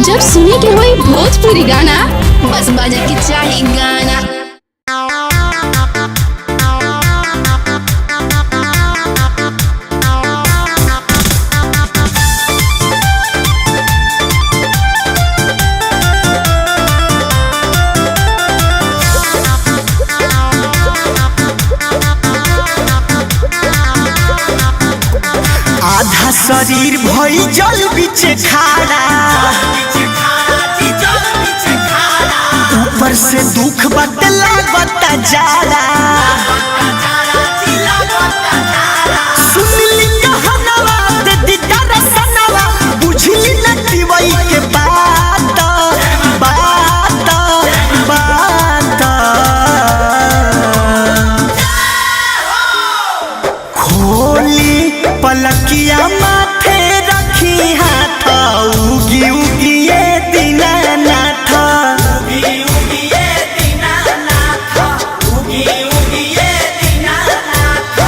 जब सुने के होई भोजपुरी गाना बस बजे के चाही गाना। आधा शरीर भई जल बिचे खाड़ा, ऊपर से दुख बतला बता जाला। सुनली कहनवा दे दीदा रसनवा, बुझली न दिवई के बात बात बात। खोली पलकिया माथे रखी हाथ, उगी उगी ये दीनानाथ, उगी उगी ये दीनानाथ, उगी उगी ये दीनानाथ।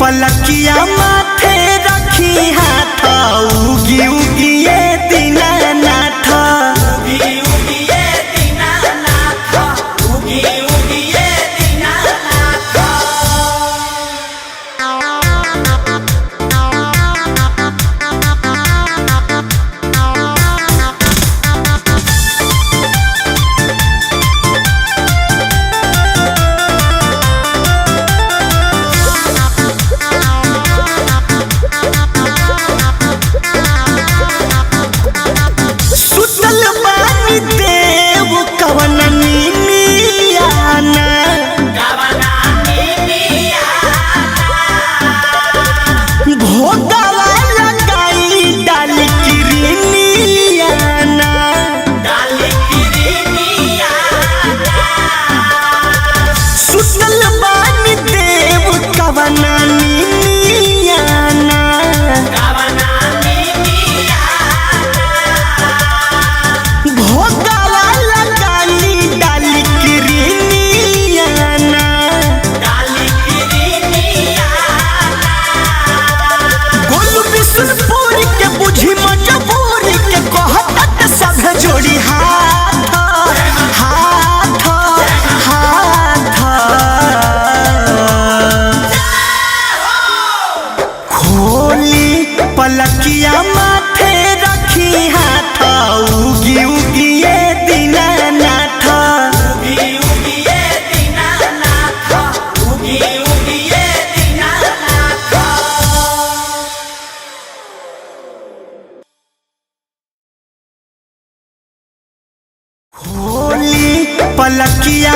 पलकिया माथे रखी हाथ, उगी उगी ये दीनानाथ, उगी उगी ये दीनानाथ, उगी उगी ये दीनानाथ। जोड़ी हाथ हाथ हाथ, खोली पलकिया माथे रखी हाथ, उगी उगी ये दीनानाथ, उगी उगी ये दीनानाथ, उगी उगी ये दीनानाथ। खोली पलकिया